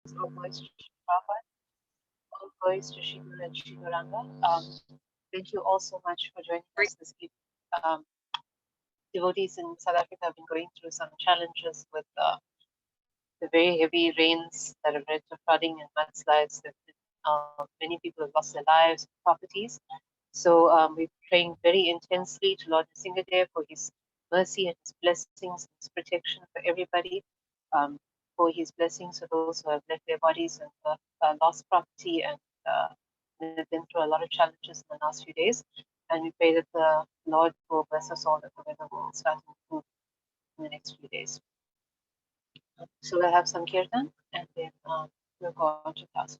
all boys to Prabhupada, all boys to Shiva and Shivaranga. Thank you all so much for joining us this evening. Devotees in South Africa have been going through some challenges with the very heavy rains that have led to flooding and mudslides. Many people have lost their lives, properties. So we're praying very intensely to Lord Nrsimhadev for His mercy and His blessings, and His protection for everybody, for His blessings for those who have left their bodies and lost property and they've been through a lot of challenges in the last few days. And we pray that the Lord will bless us all, that the weather will start to improve in the next few days. So we'll have some kirtan and then we'll go on to class.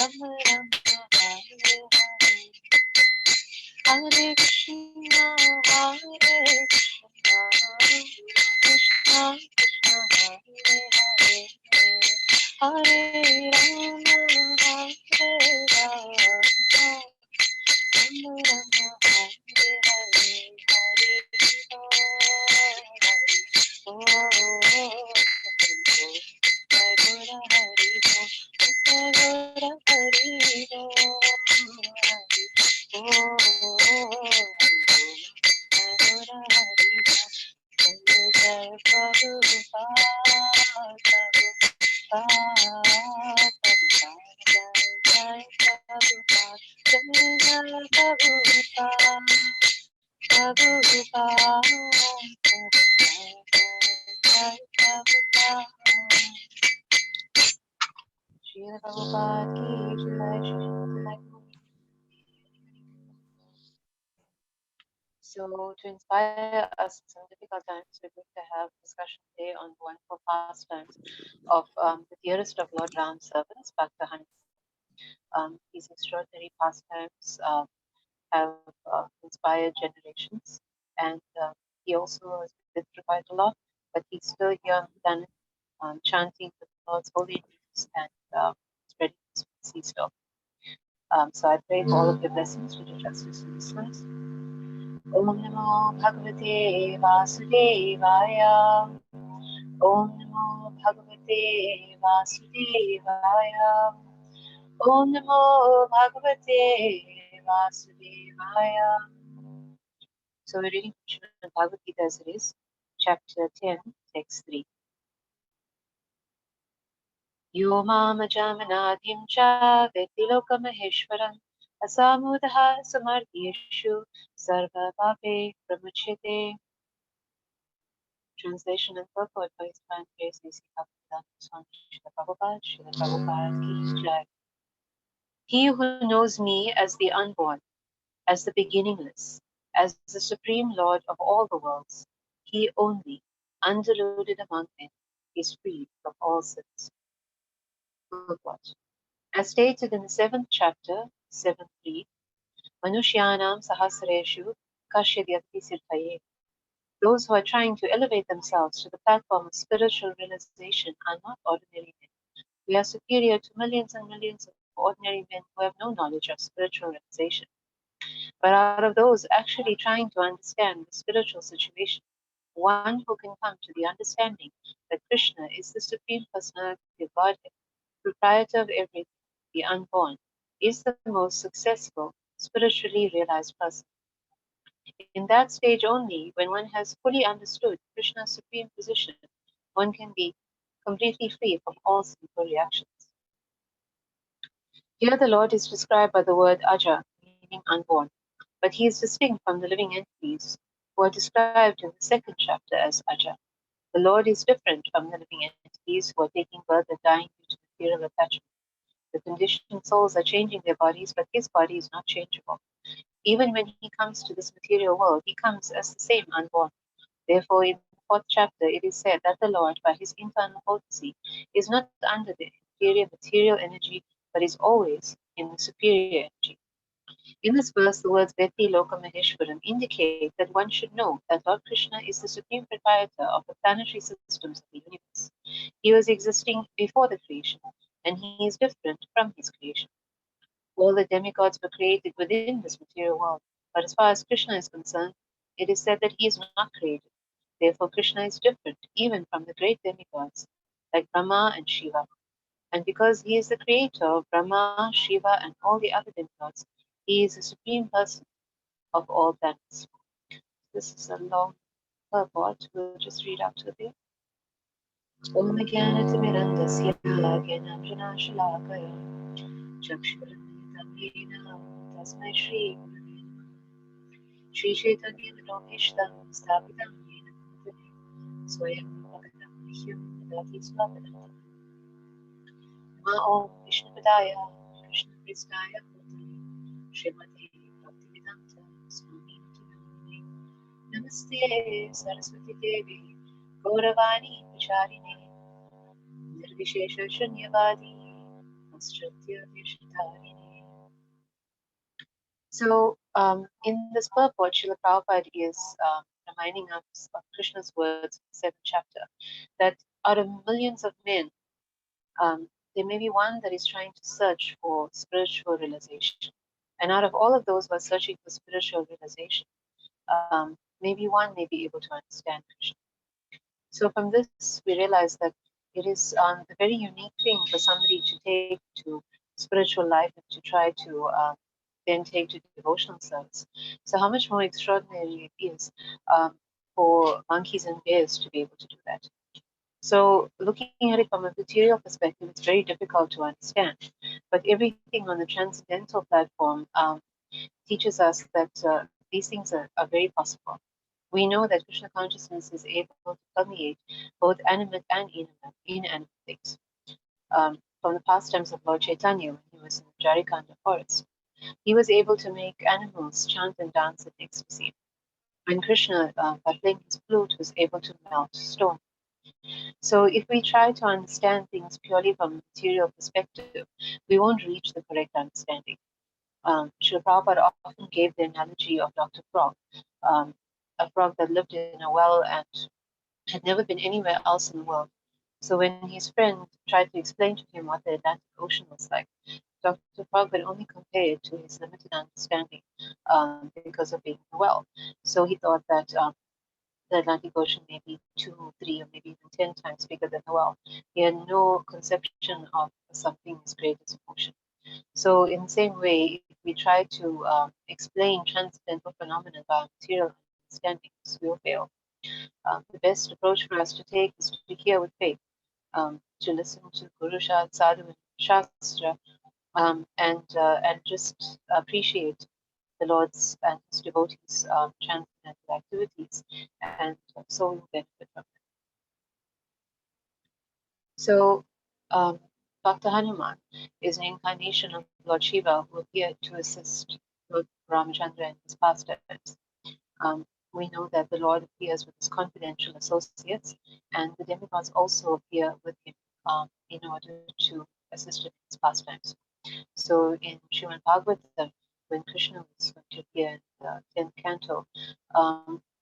Namo Hare Krishna, Hare Krishna, Krishna Krishna, Hare Hare, Hare Rama, Hare Rama, Rama Rama, Hare Hare, Hare Rama, So, to inspire us in some difficult times, we're going to have discussion today on the wonderful pastimes of the dearest of Lord Ram's servants, Bhakta Hanuman. These extraordinary pastimes have inspired generations, and he also has been through quite a lot, but he's still here on the planet, chanting the Lord's holy names and spreading his peace still. So I pray for all of your blessings for your justice and listeners. Om Namo Bhagavate Vasudevaya. Om Namo Bhagavate Vasudevaya. Om Namo Bhagavate Vasudevaya. So we're reading from Srimad Bhagavad Gita as it is, chapter 10, text 3. Yo mamajamanadim cha vetilokamaheshwaram asamudaha samartyeshu sarva pape pramuchyate. Translation and purport by His Divine Grace A.C. Bhakta Swami Srila Prabhupada, Srila Prabhupada Ki Jai. He who knows me as the unborn, as the beginningless, as the supreme Lord of all the worlds, he only, undiluted among men, is free from all sins. Purport. As stated in the 7th chapter, 7th read, Manushyanam sahasreshu kashyadhyati siddhaye. Those who are trying to elevate themselves to the platform of spiritual realization are not ordinary men. We are superior to millions and millions of ordinary men who have no knowledge of spiritual realization. But out of those actually trying to understand the spiritual situation, one who can come to the understanding that Krishna is the Supreme Personality of Godhead, proprietor of everything, the unborn, is the most successful, spiritually realized person. In that stage only, when one has fully understood Krishna's supreme position, one can be completely free from all sinful reactions. Here the Lord is described by the word Aja, meaning unborn, but he is distinct from the living entities who are described in the 2nd chapter as Aja. The Lord is different from the living entities who are taking birth and dying due to the fear of attachment. The conditioned souls are changing their bodies, but his body is not changeable. Even when he comes to this material world, he comes as the same unborn. Therefore, in the 4th chapter, it is said that the Lord, by his internal potency, is not under the inferior material energy, but is always in the superior energy. In this verse, the words Veti Loka Maheshwaram indicate that one should know that Lord Krishna is the supreme proprietor of the planetary systems of the universe. He was existing before the creation, and he is different from his creation. All the demigods were created within this material world, but as far as Krishna is concerned, it is said that he is not created. Therefore, Krishna is different even from the great demigods like Brahma and Shiva. And because he is the creator of Brahma, Shiva, and all the other demigods, he is the supreme person of all planets. This is a long purport. We'll just read up to there. Om Jnanatimirandasya Jnananjanashalakaya Chakshuramitam Yena Tasmai Shri Gurave Namaha. Shri Chaitanya Manobhishtam Sthapitam Yena Bhutale Swayam Bhaktam Nihyam Dadati Swapadatam. Nama Om Vishnupadaya Krishna Pristaya Bhutale Srimate Bhaktivedanta Swami Namine. Namaste Saraswati Devi Gauravani Pacharine Nirvishesha Shunyavadi Paschatya Vishitarine. So In this purport, Srila Prabhupada is reminding us of Krishna's words in the seventh chapter that out of millions of men, there may be one that is trying to search for spiritual realization. And out of all of those who are searching for spiritual realization, maybe one may be able to understand Krishna. So from this, we realize that it is a very unique thing for somebody to take to spiritual life and to try to then take to devotional service. So how much more extraordinary it is for monkeys and bears to be able to do that. So looking at it from a material perspective, it's very difficult to understand. But everything on the transcendental platform teaches us that these things are very possible. We know that Krishna consciousness is able to permeate both animate and inanimate things. From the pastimes of Lord Chaitanya when he was in the Jarikanda forest, he was able to make animals chant and dance in ecstasy. When Krishna, by playing his flute, was able to melt stone. So if we try to understand things purely from a material perspective, we won't reach the correct understanding. Srila Prabhupada often gave the analogy of Dr. Frog, um, a frog that lived in a well and had never been anywhere else in the world. So when his friend tried to explain to him what the Atlantic Ocean was like, Dr. Frog could only compare it to his limited understanding because of being in the well. So he thought that the Atlantic Ocean may be 2, 3, or maybe even 10 times bigger than the well. He had no conception of something as great as an ocean. So, in the same way, if we try to explain transcendental phenomena by material understandings, we'll fail. The best approach for us to take is to hear with faith, to listen to Guru Sadhu and Shastra, and just appreciate the Lord's and His devotees' transcendental activities, and so we will benefit from them. So, um, Bhakta Hanuman is an incarnation of Lord Shiva who appeared to assist Lord Ramachandra in his pastimes. We know that the Lord appears with his confidential associates, and the demigods also appear with him in order to assist him in his pastimes. So in Srimad Bhagavatam, when Krishna was going to appear in the 10th canto,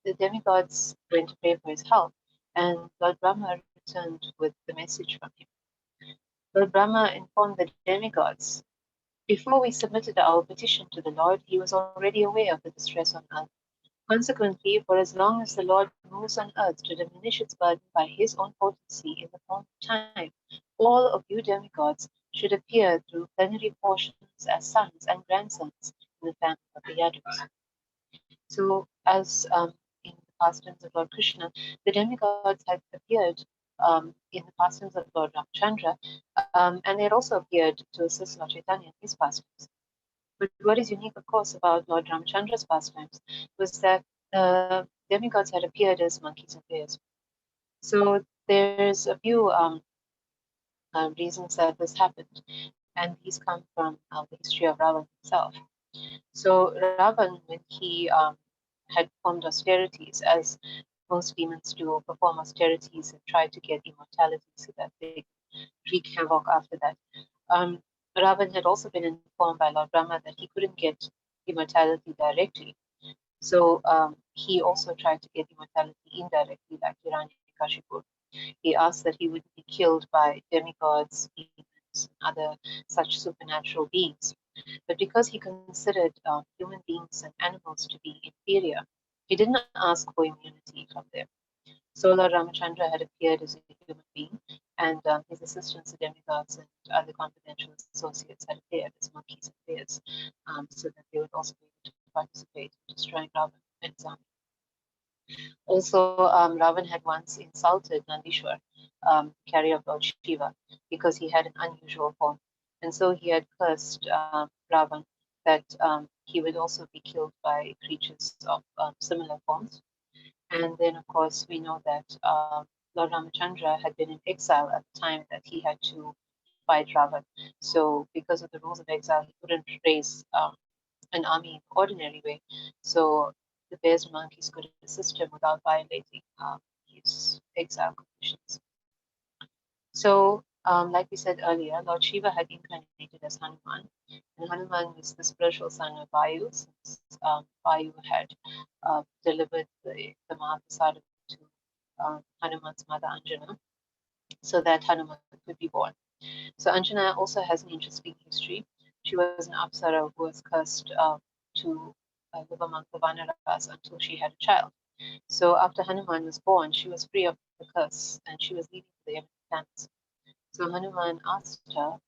the demigods went to pray for his health, and Lord Brahma returned with the message from him. Lord Brahma informed the demigods, before we submitted our petition to the Lord, he was already aware of the distress on earth. Consequently, for as long as the Lord moves on earth to diminish its burden by his own potency in the form of time, all of you demigods should appear through plenary portions as sons and grandsons in the family of the Yadus. So, as in the pastimes of Lord Krishna, the demigods had appeared in the pastimes of Lord Ramachandra, and they had also appeared to assist Lord Chaitanya in his pastimes. But what is unique, of course, about Lord Ramachandra's pastimes was that demigods had appeared as monkeys and bears. So there's a few reasons that this happened, and these come from the history of Ravan himself. So Ravan, when he had performed austerities, as most demons do, perform austerities and try to get immortality so that they wreak havoc after that. Ravan had also been informed by Lord Brahma that he couldn't get immortality directly. So he also tried to get immortality indirectly, like Hiranyakashipu. He asked that he would be killed by demigods, demons, and other such supernatural beings. But because he considered human beings and animals to be inferior, he didn't ask for immunity from them. So Lord Ramachandra had appeared as a human being, and his assistants, the demigods, and other confidential associates had appeared as monkeys and bears, so that they would also be able to participate in destroying Ravan and his army. Also, Ravan had once insulted Nandishwar, carrier of Lord Shiva, because he had an unusual form. And so he had cursed Ravan that he would also be killed by creatures of similar forms. And then, of course, we know that Lord Ramachandra had been in exile at the time that he had to fight Ravan. So, because of the rules of exile, he couldn't raise an army in the ordinary way. So, the bears and monkeys could assist him without violating his exile conditions. So, like we said earlier, Lord Shiva had incarnated as Hanuman, and Hanuman was the spiritual son of Vayu, since Vayu had delivered the Mahaprasad to Hanuman's mother Anjana, so that Hanuman could be born. So Anjana also has an interesting history. She was an Apsara who was cursed to live among the Vanaras until she had a child. So after Hanuman was born, she was free of the curse and she was leaving for the heavenly planets. So Hanuman asked her,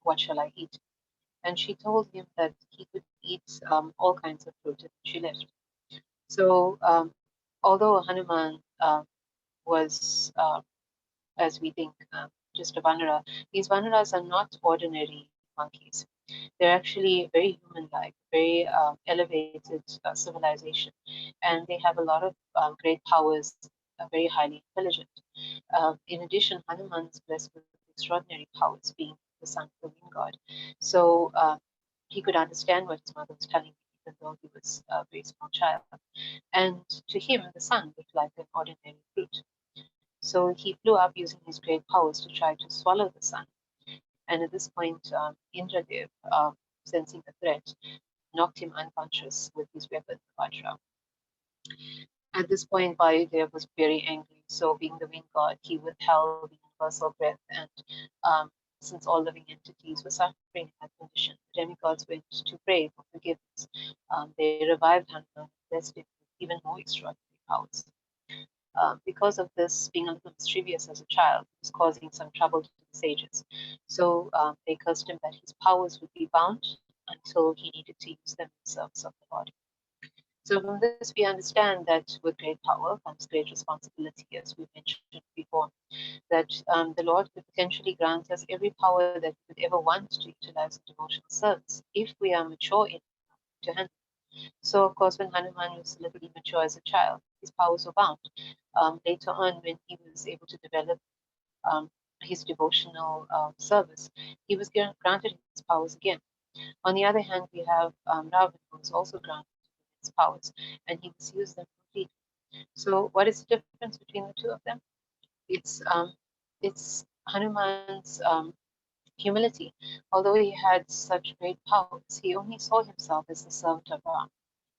"What shall I eat?" And she told him that he could eat all kinds of fruit, and she left. So although Hanuman was, as we think, just a Vanara, these Vanaras are not ordinary monkeys. They're actually very human-like, very elevated civilization, and they have a lot of great powers, very highly intelligent. In addition, Hanuman is blessed with extraordinary powers, being the son of the wind god. So he could understand what his mother was telling him, even though he was a very small child. And to him, the sun looked like an ordinary fruit. So he flew up using his great powers to try to swallow the sun. And at this point, Indradev, sensing the threat, knocked him unconscious with his weapon, Vajra. At this point, Vayudev was very angry. So, being the wind god, he withheld the universal breath. And since all living entities were suffering in that condition, the demigods went to pray for forgiveness. They revived Hanuman and blessed him with even more extraordinary powers. Because of this, being a little mischievous as a child, was causing some trouble to the sages. So they cursed him that his powers would be bound until he needed to use them in the service of the Lord. So from this, we understand that with great power comes great responsibility, as we mentioned before, that the Lord could potentially grant us every power that we could ever want to utilize in devotional service if we are mature enough to handle. So, of course, when Hanuman was a little immature as a child, his powers were bound. Later on, when he was able to develop um, his devotional service, he was granted his powers again. On the other hand, we have Ravan, who was also granted his powers, and he misused them completely. So, what is the difference between the two of them? It's it's Hanuman's humility. Although he had such great powers, he only saw himself as the servant of Ram.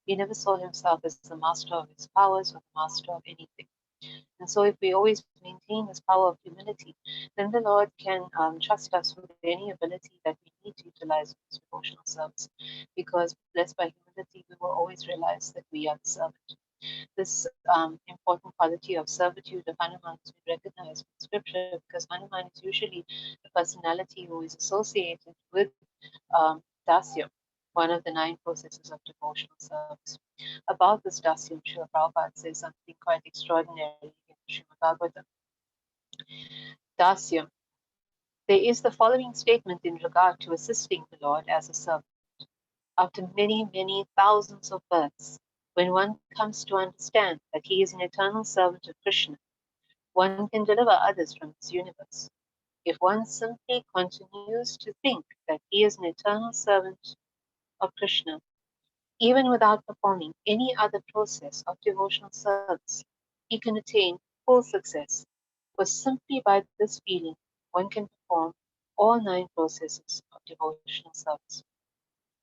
He never saw himself as the master of his powers or the master of anything. And so, if we always maintain this power of humility, then the Lord can trust us with any ability that we need to utilize in His devotional service. Because blessed by humility, we will always realize that we are the servant. This important quality of servitude of Hanuman has been recognized in Scripture because Hanuman is usually the personality who is associated with Dasya, one of the 9 processes of devotional service. About this Dasyam, Srila Prabhupada says something quite extraordinary in Srimad Bhagavatam. Dasyam. There is the following statement in regard to assisting the Lord as a servant. After many, many thousands of births, when one comes to understand that he is an eternal servant of Krishna, one can deliver others from this universe. If one simply continues to think that he is an eternal servant of Krishna, even without performing any other process of devotional service, he can attain full success. For simply by this feeling, one can perform all 9 processes of devotional service.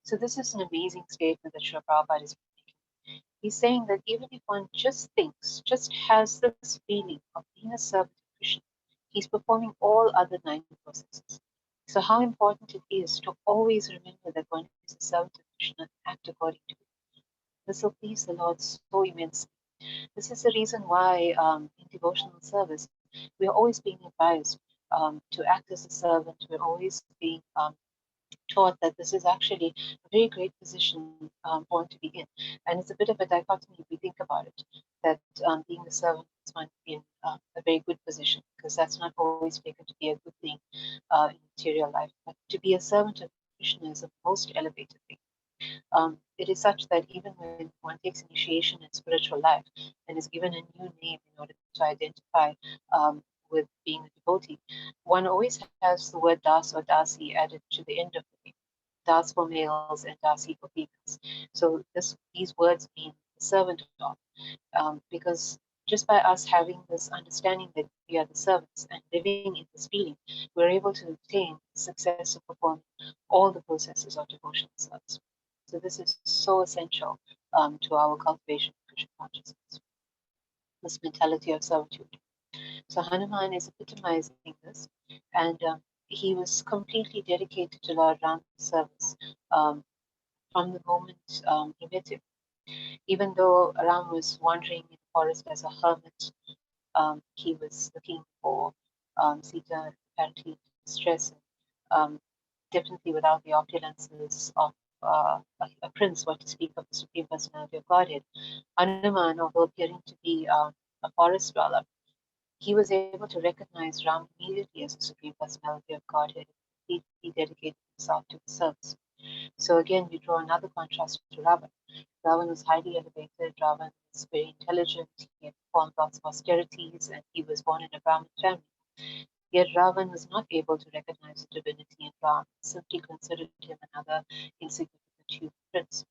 So this is an amazing statement that Srila Prabhupada is making. He's saying that even if one just thinks, just has this feeling of being a servant of Krishna, he's performing all other 9 processes. So how important it is to always remember that one is a servant of Krishna and act according to it. This will please the Lord so immensely. This is the reason why in devotional service, we are always being advised to act as a servant. We're always being taught that this is actually a very great position for one to be in. And it's a bit of a dichotomy if we think about it, that being a servant is one in a very good position, because that's not always taken to be a good thing in material life. But to be a servant of Krishna is a most elevated thing. It is such that even when one takes initiation in spiritual life and is given a new name in order to identify with being a devotee, one always has the word Das or Dasi added to the end of the name. Das for males and Dasi for females. So these words mean servant of, because just by us having this understanding that we are the servants and living in this feeling, we're able to obtain the success of performing all the processes of devotional service. So this is so essential to our cultivation of Krishna consciousness, this mentality of servitude. So Hanuman is epitomizing this, and he was completely dedicated to Lord Ram's service um, from the moment he met him. Even though Ram was wandering in the forest as a hermit, he was looking for Sita, apparently in distress, um, definitely without the opulences of a prince, what to speak of the Supreme Personality of Godhead. Hanuman, although appearing to be a forest dweller, he was able to recognize Ram immediately as the Supreme Personality of Godhead and completely dedicated himself to his service. So again, we draw another contrast to Ravan. Ravan was highly elevated, Ravan was very intelligent, he had performed lots of austerities, and he was born in a Brahmin family. Yet Ravan was not able to recognize the divinity in Ram, simply considered him another insignificant human prince.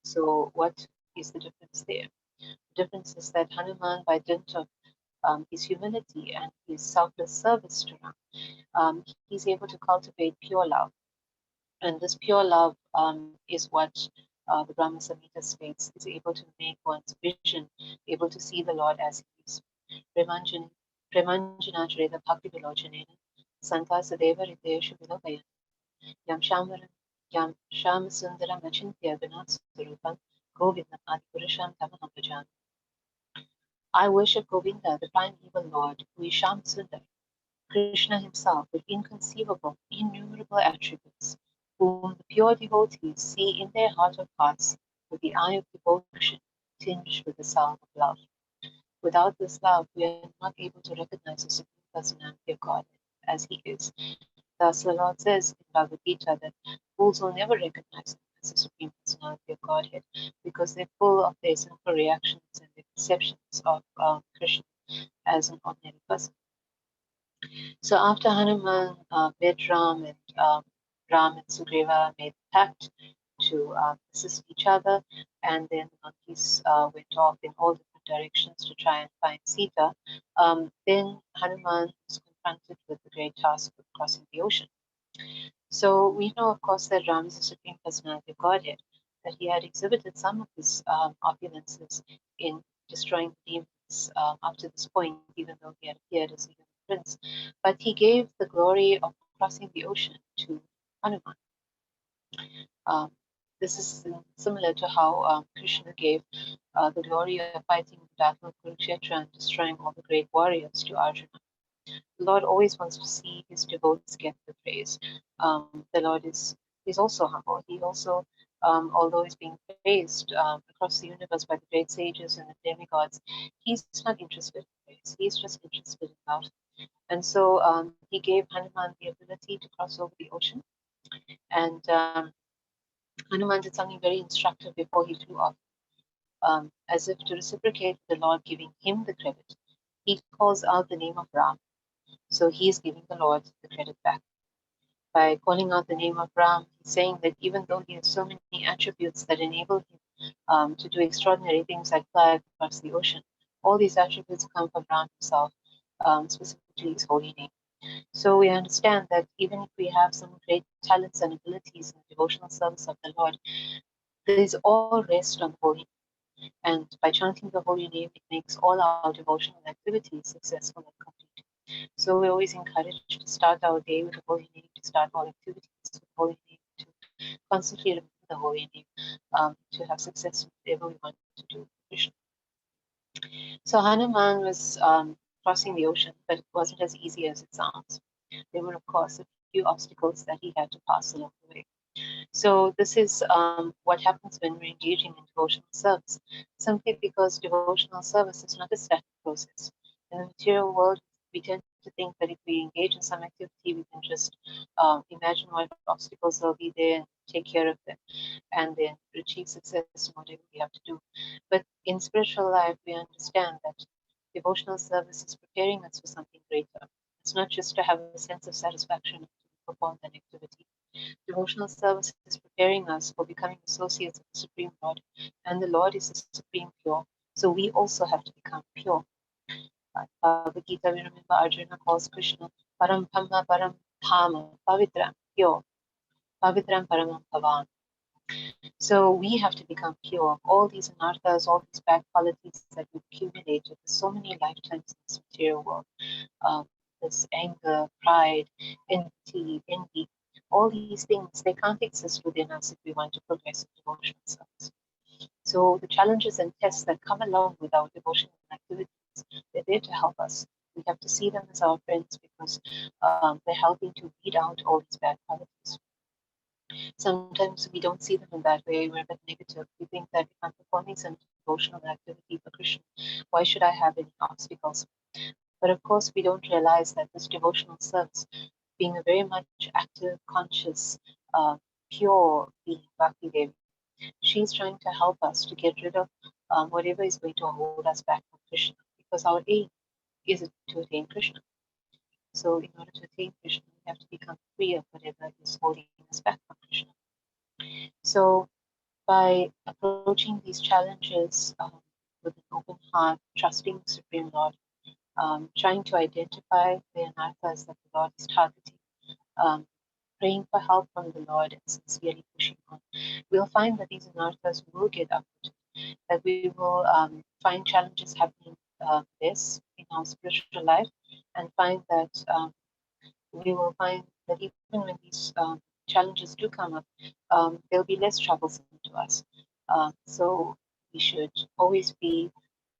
So, what is the difference there? The difference is that Hanuman, by dint of his humility and his selfless service to Ram, he's able to cultivate pure love. And this pure love is what the Brahma Samhita states is able to make one's vision, able to see the Lord as he is. Premanjana Premanjanacharita Bhakti Vilochanena Santa Sadeva Riteshu Vilokayan Yam Shamaram Yam Sham Sundaram Achintya Vinat Surupam Govindam Adipurusham Tamaham Bhajan. I worship Govinda, the primeval Lord, who is Sham Sundar, Krishna himself, with inconceivable, innumerable attributes, whom the pure devotees see in their heart of hearts with the eye of devotion, tinged with the salve of love. Without this love, we are not able to recognize the Supreme Personality of God as He is. Thus, the Lord says in Bhagavad Gita that fools will never recognize Him as the Supreme Personality of Godhead because they're full of their sinful reactions and their perceptions of Krishna as an ordinary person. So after Hanuman met Ram and Ram and Sugriva made a pact to assist each other, and then the monkeys went off in all different directions to try and find Sita. Then Hanuman was confronted with the great task of crossing the ocean. So we know, of course, that Ram is the Supreme Personality of Godhead, that he had exhibited some of his opulences in destroying the demons up to this point, even though he had appeared as a human prince. But he gave the glory of crossing the ocean to Hanuman. Um, this is similar to how Krishna gave the glory of fighting the battle of Kurukshetra and destroying all the great warriors to Arjuna. The Lord always wants to see his devotees get the praise. The Lord is also humble. He also, although he's being praised across the universe by the great sages and the demigods, he's not interested in praise. He's just interested in love. And so he gave Hanuman the ability to cross over the ocean. And Hanuman did something very instructive before he flew off. As if to reciprocate the Lord giving him the credit, he calls out the name of Ram. So he is giving the Lord the credit back. By calling out the name of Ram, he's saying that even though he has so many attributes that enable him to do extraordinary things like fly across the ocean, all these attributes come from Ram himself, specifically his holy name. So we understand that even if we have some great talents and abilities in the devotional service of the Lord, these all rest on the holy name. And by chanting the holy name, it makes all our devotional activities successful and complete. So we're always encouraged to start our day with the holy name, to start all activities with the holy name, to constantly remember the holy name, to have success in whatever we want to do. So Hanuman was crossing the ocean, but it wasn't as easy as it sounds. There were, of course, a few obstacles that he had to pass along the way. So this is what happens when we're engaging in devotional service, simply because devotional service is not a static process. In the material world, we tend to think that if we engage in some activity, we can just imagine what obstacles will be there and take care of them, and then achieve success in whatever we have to do. But in spiritual life, we understand that devotional service is preparing us for something greater. It's not just to have a sense of satisfaction to perform an activity. Devotional service is preparing us for becoming associates of the Supreme Lord, and the Lord is the Supreme Pure. So we also have to become pure. Bhagavad Gita, we remember Arjuna calls Krishna Param Brahma Param Dhama, Pavitram, pure, Pavitram Paramam Bhavan. So we have to become pure of all these anarthas, all these bad qualities that we've accumulated for so many lifetimes in this material world. This anger, pride, envy, all these things, they can't exist within us if we want to progress in devotional service. So the challenges and tests that come along with our devotional activities, they're there to help us. We have to see them as our friends because they're helping to weed out all these bad qualities. Sometimes we don't see them in that way. We're a bit negative. We think that if I'm performing some devotional activity for Krishna, why should I have any obstacles? But of course, we don't realize that this devotional service, being a very much active, conscious, pure being, Bhakti Devi, she's trying to help us to get rid of whatever is going to hold us back from Krishna, because our aim is to attain Krishna. So, in order to attain Krishna, we have to become free of whatever is holding us back from Krishna. So, by approaching these challenges with an open heart, trusting the Supreme Lord, trying to identify the anarthas that the Lord is targeting, um, praying for help from the Lord, and sincerely pushing on, we'll find that these anarthas will get uprooted, that we will find challenges happening less in our spiritual life, and find that we will find that even when these challenges do come up, they'll be less troublesome to us. So we should always be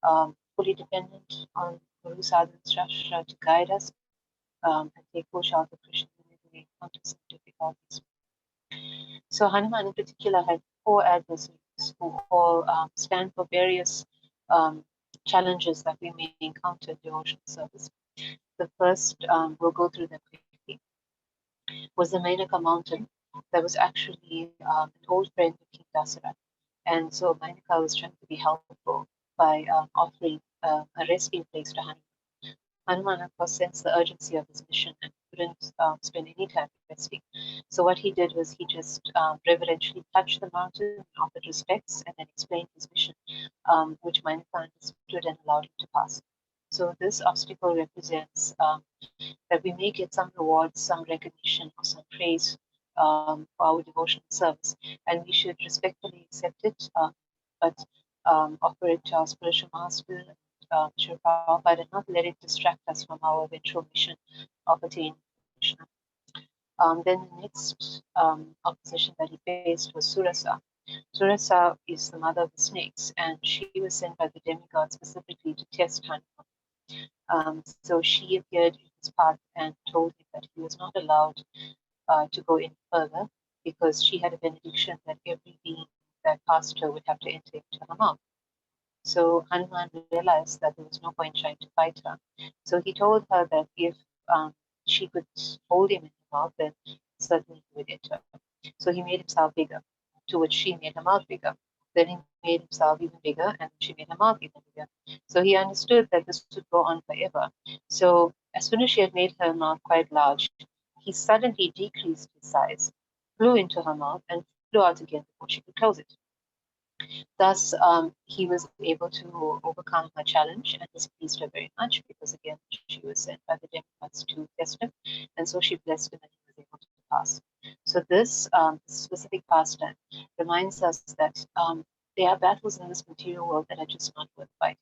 fully dependent on Guru Sadhana Shastra to guide us and take full shelter of Krishna whenever we encounter some difficulties. So Hanuman in particular had four adversaries who all stand for various challenges that we may encounter in devotional service. The first, we'll go through them quickly, was the Menaka mountain that was actually an old friend of King Dasara. And so Menaka was trying to be helpful by offering a resting place to Hanuman. Hanuman, of course, sensed the urgency of his mission and couldn't spend any time resting. So what he did was he just reverentially touched the mountain, offered respects, and then explained his mission, which Menaka understood and allowed him to pass. So this obstacle represents that we may get some rewards, some recognition, or some praise for our devotional service, and we should respectfully accept it, but offer it to our spiritual master, Sri Prabhupada, and not let it distract us from our eventual mission of attaining Krishna. Then the next opposition that he faced was Surasa. Surasa is the mother of the snakes, and she was sent by the demigod specifically to test Hanuman. So she appeared in his path and told him that he was not allowed to go any further because she had a benediction that every being that passed her would have to enter into her mouth. So Hanuman realized that there was no point trying to fight her. So he told her that if she could hold him in her mouth, then certainly he would enter. So he made himself bigger, to which she made her mouth bigger. Then he made himself even bigger, and she made her mouth even bigger. So he understood that this would go on forever. So as soon as she had made her mouth quite large, he suddenly decreased his size, flew into her mouth, and flew out again before she could close it. Thus, he was able to overcome her challenge, and this pleased her very much because, again, she was sent by the demigods to test him, and so she blessed him and he was able to pass. So, this specific pastime reminds us that there are battles in this material world that are just not worth fighting.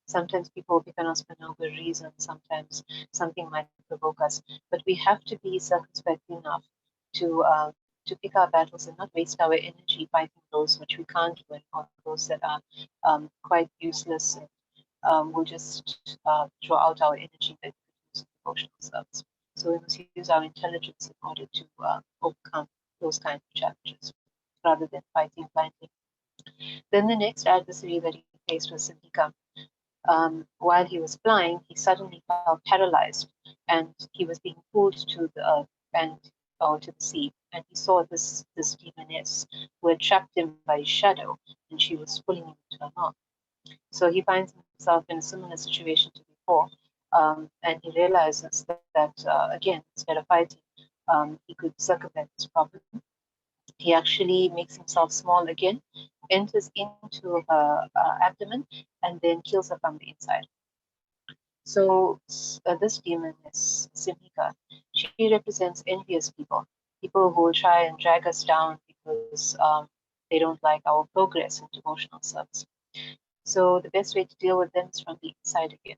Sometimes people pick on us for no good reason, sometimes something might provoke us, but we have to be circumspect enough to to pick our battles and not waste our energy fighting those which we can't win or those that are quite useless and will just draw out our energy that we could use in devotional service. So we must use our intelligence in order to overcome those kinds of challenges rather than fighting blindly. Then the next adversary that he faced was Sindhika. While he was flying, he suddenly felt paralyzed and he was being pulled to the earth and to the sea. And he saw this demoness who had trapped him by his shadow, and she was pulling him into her mouth. So he finds himself in a similar situation to before, and he realizes that again, instead of fighting, he could circumvent this problem. He actually makes himself small again, enters into her abdomen, and then kills her from the inside. So this demon is Simhika. She represents envious people, people who will try and drag us down because they don't like our progress in devotional service. So the best way to deal with them is from the inside again.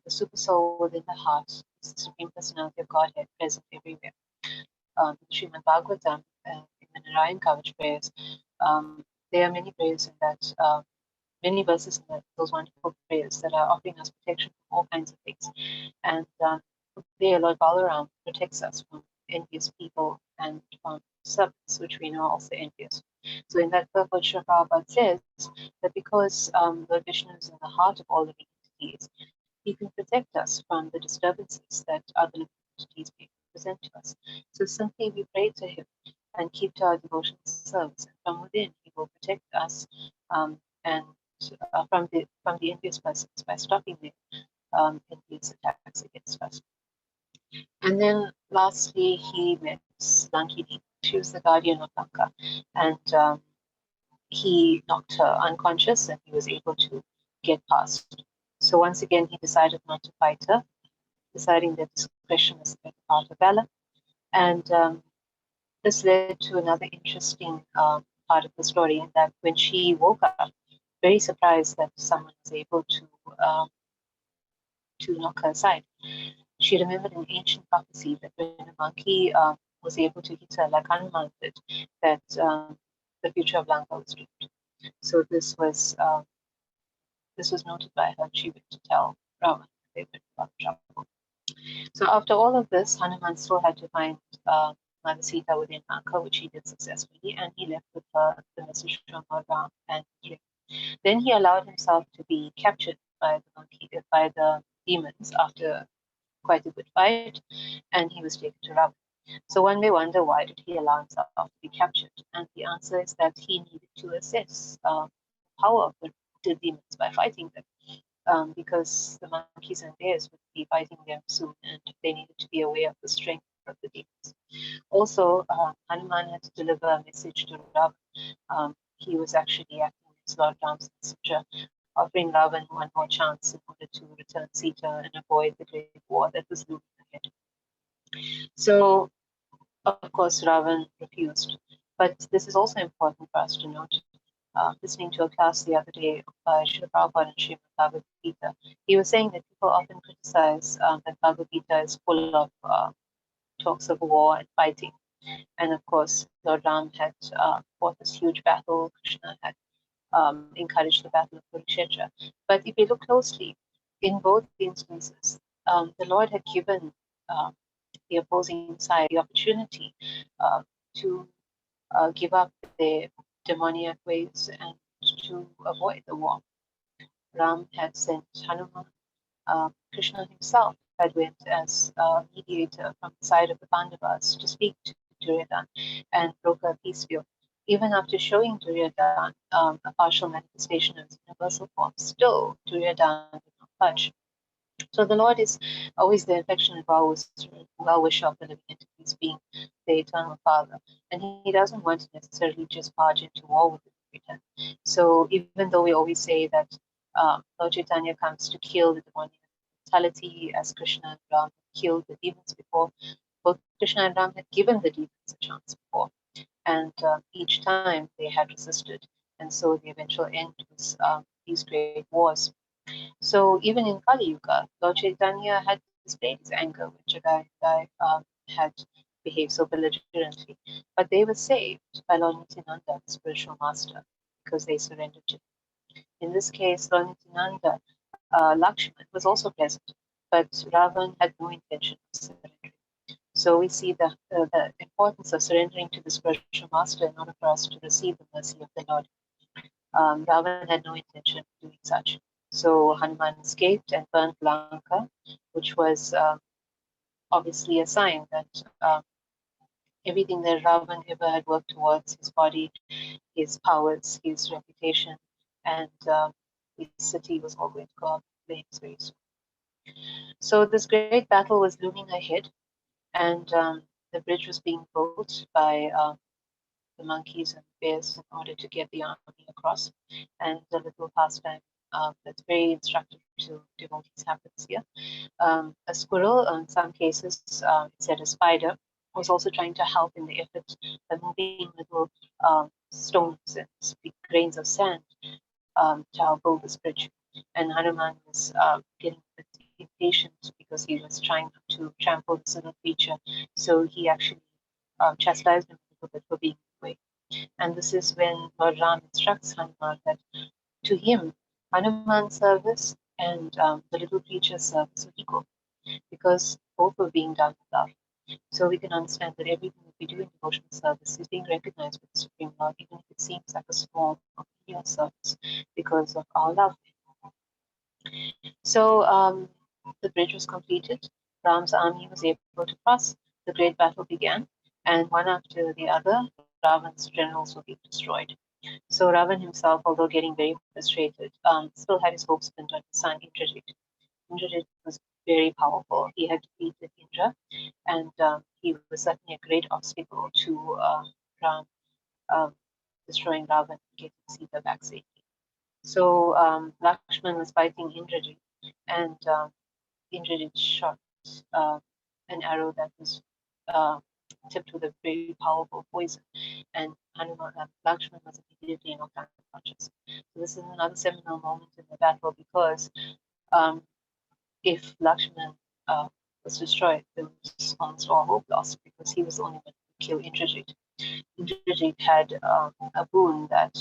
The super soul within the heart is the Supreme Personality of Godhead present everywhere. Srimad Bhagavatam in the Narayan Kavach prayers, there are many prayers in that, many verses in those wonderful prayers that are offering us protection from all kinds of things. And there, Lord Balaram protects us from envious people and from serpents, which we know are also envious. So in that purport, Srila Prabhupada says that because Lord Vishnu is in the heart of all living entities, he can protect us from the disturbances that other living entities may present to us. So simply we pray to him and keep to our devotional service, and from within he will protect us and from the envious persons by stopping the envious attacks against us. And then lastly, he met Lankini. She was the guardian of Lanka, and he knocked her unconscious, and he was able to get past. So once again, he decided not to fight her, deciding that discretion is the better part of valor. And this led to another interesting part of the story, in that when she woke up, very surprised that someone was able to knock her aside, she remembered an ancient prophecy that when a monkey was able to hit her like Hanuman did, that the future of Lanka was doomed. So this was noted by her, and she went to tell Ravan that they were in a lot of trouble. So after all of this, Hanuman still had to find Mother Sita within Lanka, which he did successfully, and he left with her the message from Lord Ram and his ring. Then he allowed himself to be captured by the demons after quite a good fight, and he was taken to Ravan. So one may wonder, why did he allow himself to be captured? And the answer is that he needed to assess the power of the demons by fighting them, because the monkeys and bears would be fighting them soon, and they needed to be aware of the strength of the demons. Also, Hanuman had to deliver a message to Ravan. He was actually acting as Lord Ram's messenger, offering Ravan one more chance in order to return Sita and avoid the great war that was looming ahead. So, of course, Ravan refused. But this is also important for us to note. Listening to a class the other day by Srila Prabhupada and Srimad Bhagavad Gita, he was saying that people often criticize that Bhagavad Gita is full of talks of war and fighting. And of course, Lord Ram had fought this huge battle. Krishna had encouraged the battle of Kurukshetra. But if you look closely, in both instances, the Lord had given the opposing side the opportunity to give up their demoniac ways and to avoid the war. Ram had sent Hanuman. Krishna himself had went as a mediator from the side of the Pandavas to speak to Duryodhana and broker a peace deal. Even after showing Duryodhana a partial manifestation of his universal form, still Duryodhana did not budge. So the Lord is always the affectionate well-wisher of the living entities, being the eternal Father, and He doesn't want to necessarily just barge into war with them every time. So even though we always say that Lord Chaitanya comes to kill the demonic mentality, as Krishna and Ram killed the demons before, both Krishna and Ram had given the demons a chance before, and each time they had resisted, and so the eventual end was these great wars. So even in Kali Yuga, Lord Chaitanya had displayed his anger when Jagai had behaved so belligerently. But they were saved by Lord Nityananda, the spiritual master, because they surrendered to him. In this case, Lord Nityananda, Lakshman, was also present, but Ravan had no intention of surrendering. So we see the importance of surrendering to the spiritual master in order for us to receive the mercy of the Lord. Ravan had no intention of doing such. So Hanuman escaped and burnt Lanka, which was obviously a sign that everything that Ravan ever had worked towards, his body, his powers, his reputation, and his city was all going to go up in flames very soon. So this great battle was looming ahead, and the bridge was being built by the monkeys and bears in order to get the army across. And the little pastime that's very instructive to devotees happens here. A squirrel, in some cases, it said a spider, was also trying to help in the effort by moving little stones and grains of sand to help build this bridge. And Hanuman was getting a bit impatient because he was trying not to trample this little creature. So he actually chastised him a little bit for being in the way. And this is when Lord Ram instructs Hanuman that to him, Hanuman's service and the little creature's service were equal because both were being done with love. So we can understand that everything that we do in devotional service is being recognized with the Supreme Lord, even if it seems like a small or menial service, because of our love. So the bridge was completed. Ram's army was able to cross. The great battle began, and one after the other, Ravan's generals were being destroyed. So Ravan himself, although getting very frustrated, still had his hopes pinned on his son Indrajit. Indrajit was very powerful. He had defeated Indra, and he was certainly a great obstacle to Ram um, destroying Ravan and getting Sita back safely. So Lakshman was fighting Indrajit, and Indrajit shot uh, an arrow that was uh, tipped with a very powerful poison, and Hanuman Lakshman was immediately knocked unconscious. So this is another seminal moment in the battle because um, if Lakshman was destroyed, there was almost all hope lost because he was the only one who could kill Indrajit. Indrajit had a boon that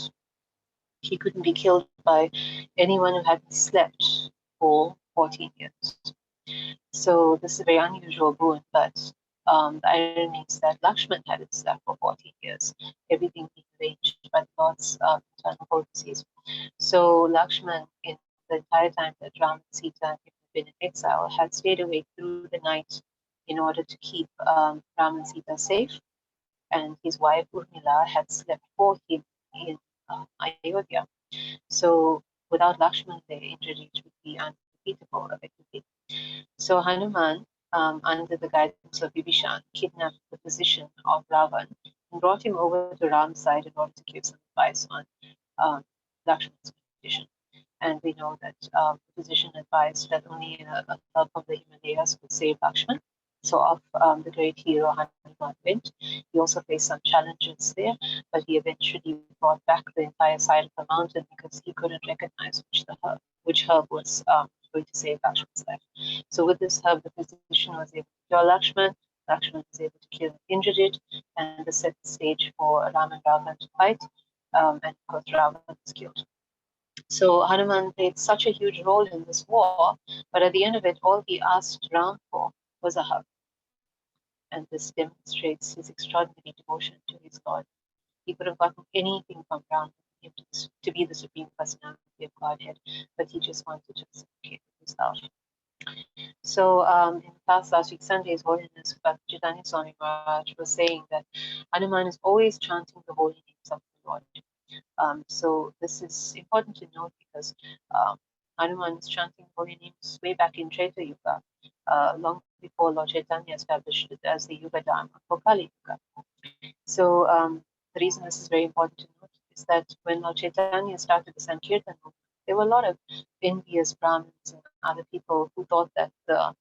he couldn't be killed by anyone who hadn't slept for 14 years. So this is a very unusual boon, but the irony is that Lakshman hadn't slept for 14 years, everything being arranged by the Lord's eternal potencies. So Lakshman, in the entire time that Ram and Sita had been in exile, had stayed awake through the night in order to keep Ram and Sita safe, and his wife Urmila had slept for him in Ayodhya. So without Lakshman there, Indrajit would be undefeatable effectively. So Hanuman, under the guidance of Vibhishan, kidnapped the physician of Ravan and brought him over to Ram's side in order to give some advice on um, Lakshman's condition. And we know that the physician advised that only a herb from the Himalayas could save Lakshman. So off the great hero Hanuman went. He also faced some challenges there, but he eventually brought back the entire side of the mountain because he couldn't recognize which herb was going to save Lakshman's life. So with this herb, the physician was able to cure Lakshman. Lakshman was able to kill Indrajit, and this set the stage for Ram and Ravan to fight. And of course, Ravan was killed. So Hanuman played such a huge role in this war, but at the end of it, all he asked Ram for was a hug. And this demonstrates his extraordinary devotion to his God. He could have gotten anything from Ram to be the supreme personality of Godhead, but he just wanted to reciprocate with his love. So in class last week, Sunday's Holiness Bhakta Chaitanya Swami Maharaj was saying that Hanuman is always chanting the holy names of the Lord. So this is important to note because Hanuman is chanting holy names way back in Treta Yuga, long before Lord Chaitanya established it as the Yuga Dharma for Kali Yuga. So the reason this is very important to note is that when Lord Chaitanya started the Sankirtan movement, there were a lot of envious Brahmins and other people who thought that the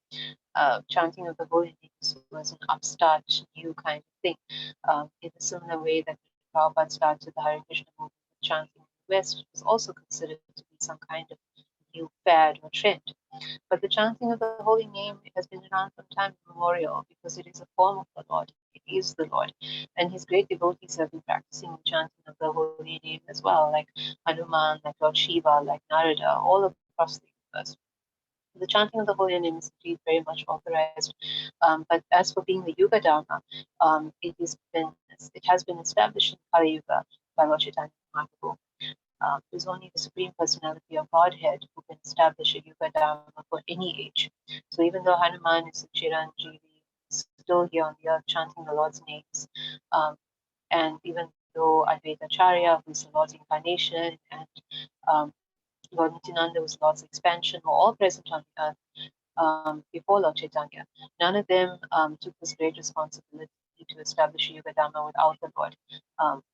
chanting of the holy names was an upstart, new kind of thing, in a similar way that Prabhupada started the Hare Krishna movement chanting in the West was also considered to be some kind of new fad or trend. But the chanting of the holy name has been around from time immemorial because it is a form of the Lord. It is the Lord. And his great devotees have been practicing the chanting of the holy name as well, like Hanuman, like Lord Shiva, like Narada, all across the universe. The chanting of the holy name is indeed very much authorized. But as for being the Yuga Dharma, it has been established in Kali Yuga by Lord Chaitanya Mahaprabhu. It is only the Supreme Personality of Godhead who can establish a Yuga Dharma for any age. So even though Hanuman is a Chiranjeevi, still here on the earth chanting the Lord's names, and even though Advaita Acharya, who is the Lord's incarnation, and Lord Nityananda was Lord's expansion, were all present on the earth before Lord Chaitanya. None of them took this great responsibility to establish a Yuga Dharma without the Lord.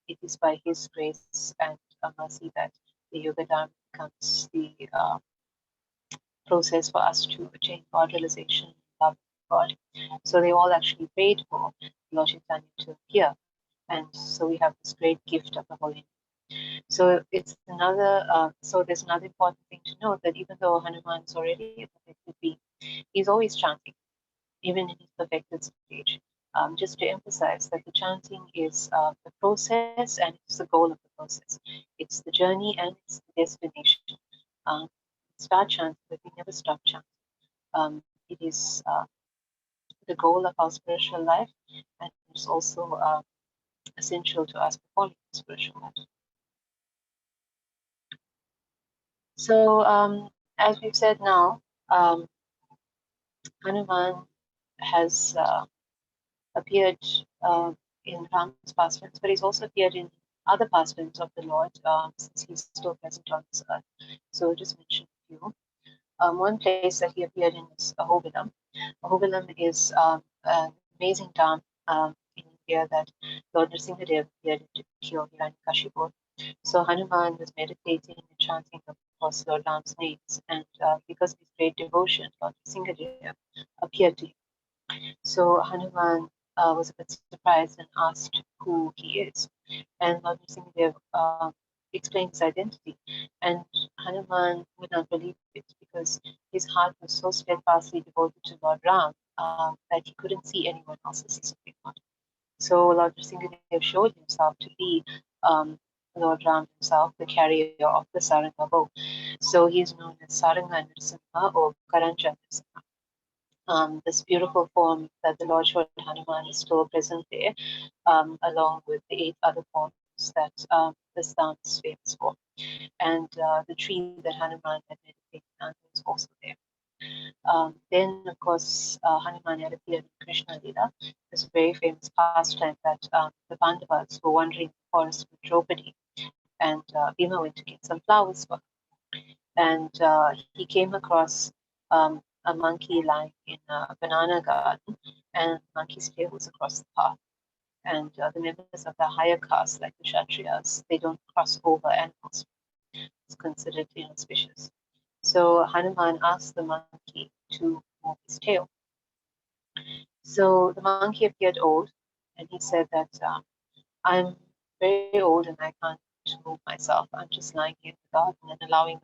It is by His grace and mercy that the Yuga Dharma becomes the process for us to attain God realization, love, God. So they all actually prayed for Lord Chaitanya to appear. And so we have this great gift of the Holy. So it's another. So there's another important thing to note that even though Hanuman is already a perfected being, he's always chanting, even in his perfected stage. Just to emphasize that the chanting is the process and it's the goal of the process. It's the journey and it's the destination. Um, start chanting, but we never stop chanting. It is the goal of our spiritual life, and it's also essential to us performing spiritual life. So, as we've said now, Hanuman has appeared in Ram's pastimes, but he's also appeared in other pastimes of the Lord since he's still present on this earth. So, I'll just mention a few. One place that he appeared in is Ahobilam. Ahobilam is an amazing dam in India that Lord Nrsimhadev appeared in to kill Hiranyakashipu. So Hanuman was meditating and chanting, of course, Lord Ram's names, and because of his great devotion, Lord Nrsimhadev appeared to him. So Hanuman was a bit surprised and asked who he is. And Lord Nrsimhadev explained his identity. And Hanuman would not believe it because his heart was so steadfastly devoted to Lord Ram that he couldn't see anyone else as his supreme Lord. So Lord Nrsimhadev showed himself to be Lord Ram himself, the carrier of the Saranga bow. So he is known as Saranga Nrsimha or Karanja Nrsimha. This beautiful form that the Lord showed Hanuman is still present there, along with the 8 other forms that this town is famous for. And the tree that Hanuman had meditated under is also there. Then, of course, Hanuman had appeared in Krishna Lila, this very famous pastime that the Pandavas were wandering the forest with Draupadi, and Bhima went to get some flowers for her. And he came across a monkey lying in a banana garden, and the monkey's tail was across the path. And the members of the higher caste, like the Kshatriyas, they don't cross over animals. It's considered inauspicious. So Hanuman asked the monkey to move his tail. So the monkey appeared old, and he said that I'm very old and I can't move myself. I'm just lying here in the garden and allowing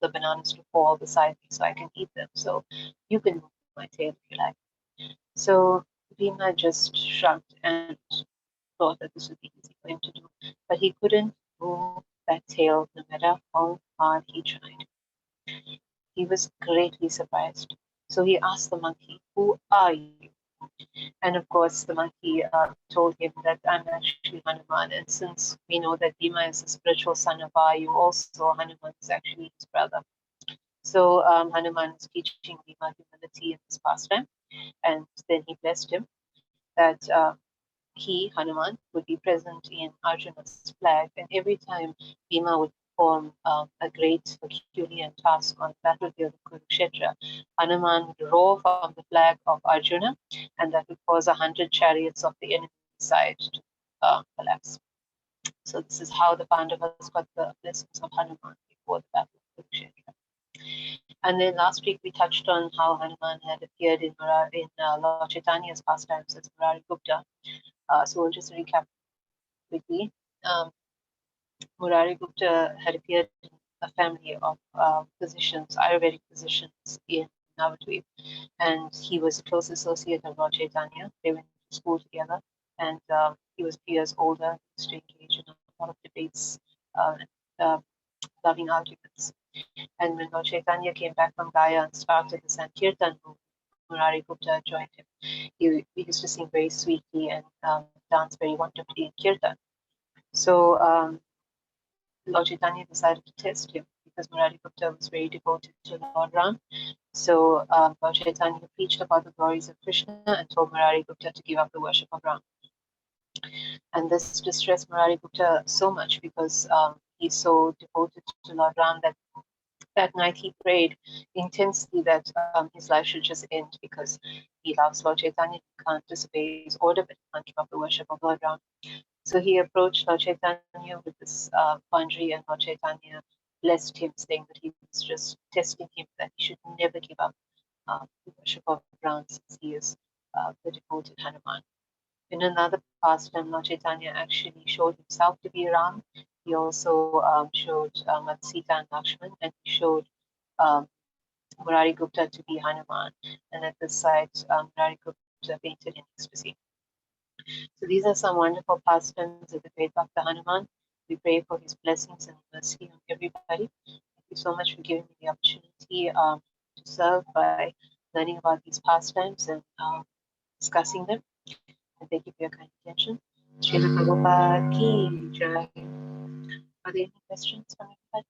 the bananas to fall beside me so I can eat them. So you can move my tail if you like. So Bhima just shrugged and thought that this would be easy for him to do. But he couldn't move that tail no matter how hard he tried. He was greatly surprised. So he asked the monkey, "Who are you?" And of course, the monkey told him that I'm actually Hanuman. And since we know that Bhima is the spiritual son of Vayu, also Hanuman is actually his brother. So Hanuman is teaching Bhima humility in this pastime. And then he blessed him that he, Hanuman, would be present in Arjuna's flag. And every time Bhima would perform a great Herculean task on the battlefield of Kurukshetra, Hanuman would roar from the flag of Arjuna, and that would cause 100 chariots of the enemy side to collapse. So this is how the Pandavas got the blessings of Hanuman before the battle of Kurukshetra. And then last week we touched on how Hanuman had appeared in Lord Chaitanya's pastimes as Murari Gupta. So we'll just recap quickly. Murari Gupta had appeared in a family of physicians, Ayurvedic physicians in Navadvip, and he was a close associate of Lord Chaitanya. They went to school together, and he was 3 years older. He used to engage in a lot of debates and loving arguments. And when Lord Chaitanya came back from Gaya and started the Sankirtan movement, Murari Gupta joined him. He used to sing very sweetly and dance very wonderfully in Kirtan. So Lord Chaitanya decided to test him because Murari Gupta was very devoted to Lord Ram. So Lord Chaitanya preached about the glories of Krishna and told Murari Gupta to give up the worship of Ram. And this distressed Murari Gupta so much because he's so devoted to Lord Ram that night he prayed intensely that his life should just end because he loves Lord Chaitanya, he can't disobey his order, but he can't give up the worship of Lord Ram. So he approached Lord Chaitanya with this quandary, and Lord Chaitanya blessed him, saying that he was just testing him, that he should never give up the worship of Ram, since he is the devoted Hanuman. In another pastime, Lord Chaitanya actually showed himself to be Ram. He also showed Sita and Lakshman, and he showed um, Murari Gupta to be Hanuman. And at this site, Murari Gupta painted in ecstasy. So these are some wonderful pastimes of the great Bhakta Hanuman. We pray for his blessings and mercy on everybody. Thank you so much for giving me the opportunity to serve by learning about these pastimes and discussing them. And thank you for your kind attention. Srila Prabhupada ki jai. Are there any questions from anybody?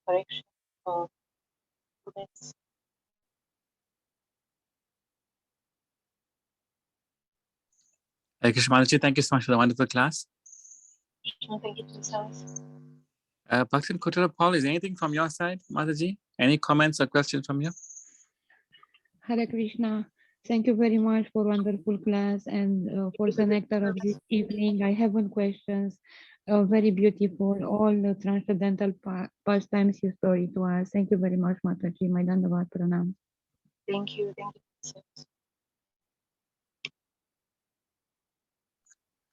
Correction or comments? Hare Krishna Mataji, thank you so much for the wonderful class. Thank you to yourselves. Bhakti Kotara Paul, is anything from your side, Mataji? Any comments or questions from you? Hare Krishna. Thank you very much for wonderful class and for the nectar of this evening. I have one question. Very beautiful. All the transcendental pastimes you story to us. Thank you very much, Mataji. My Dandavat Pranam. Thank you. Thank you.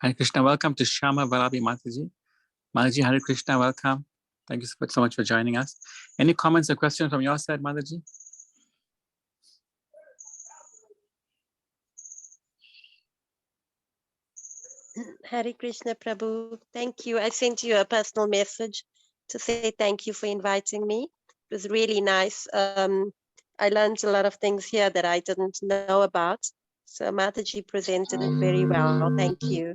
Hare Krishna, welcome to Shama Varabi Mataji. Mataji, Hare Krishna, welcome. Thank you so much for joining us. Any comments or questions from your side, Mataji? Hare Krishna Prabhu, thank you. I sent you a personal message to say thank you for inviting me. It was really nice. I learned a lot of things here that I didn't know about. So Mataji presented it very well. Thank you.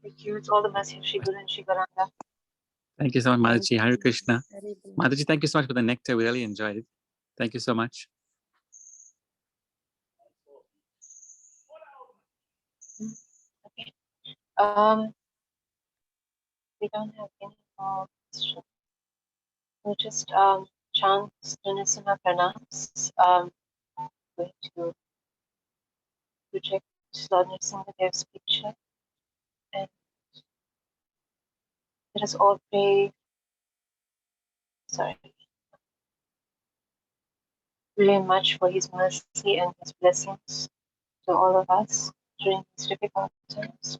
Thank you. It's all the mercy of Shri Guru and Shri Garanga. Thank you so much, Mataji. Hare Krishna. Hare Krishna. Mataji, thank you so much for the nectar. We really enjoyed it. Thank you so much. Okay. We don't have any more questions. We'll just chant the Nisima Pranams. Going to project Lord Nrsimhadev's picture, and let us all pray. Very much for his mercy and his blessings to all of us during these difficult times.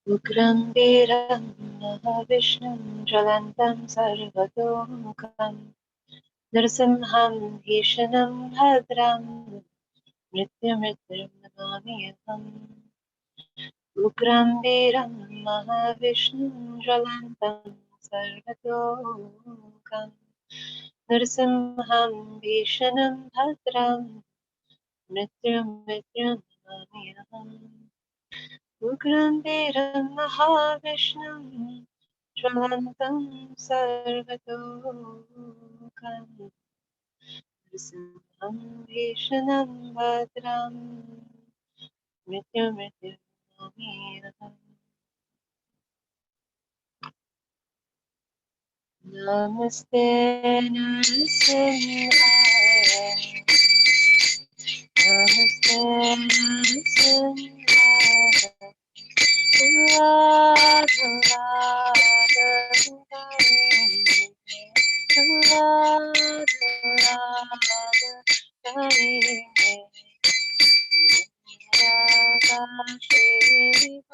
Ukram Veram Mahavishnum Jalantam Sarvadokam Nrsimham Bhishanam Bhadram Mrityamrityam Namamyaham. Ukram Veram Mahavishnum Jalantam Sarvadokam Nrsimham Bhishanam Bhadram Mrityamrityam Namamyaham. Ukram Veram Mahavishnum Jwalantam Sarvadokam Nrsimham Bhishanam Bhadram Mrityamrityam Namamyaham. Namaste Narasimhaya. Namaste Narasimhaya. Radha Radha Radha Radha Shri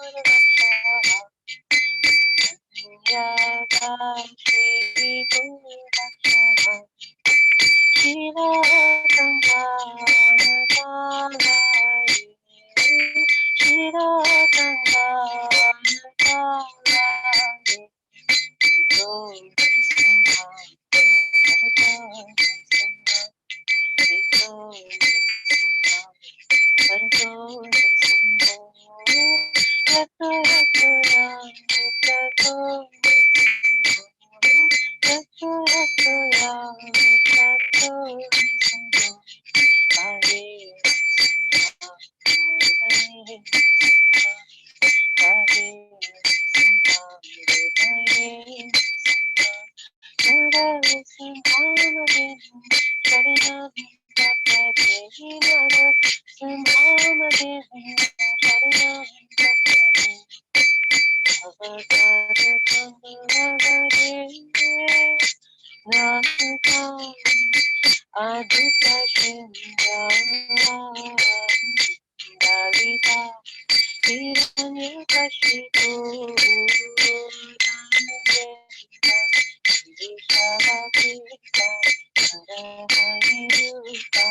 Adita Shinda Dalita Hiranyakashipu Vishavakita Narahayiruta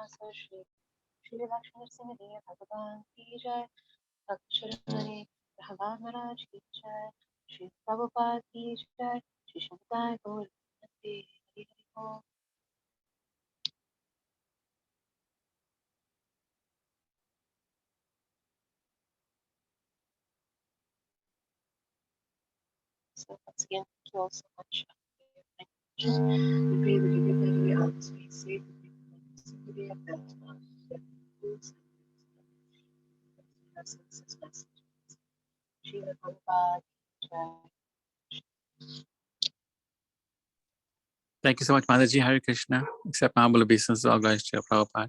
Master Shri Lakshmi Singh Dev Bhagavan ki jai, Akshara Prahlad Maharaj ki jai, Shri Prabhupada ki jai, Shri Shantai Gaur Hari Hari Om. So once again, thank you all so much. We pray that everybody else be safe. We have that foods and senses messages. Srila Prabhupada ki jai. Thank you so much, Mataji. Hare Krishna. Accept my humble obeisance to all guys to Prabhupada.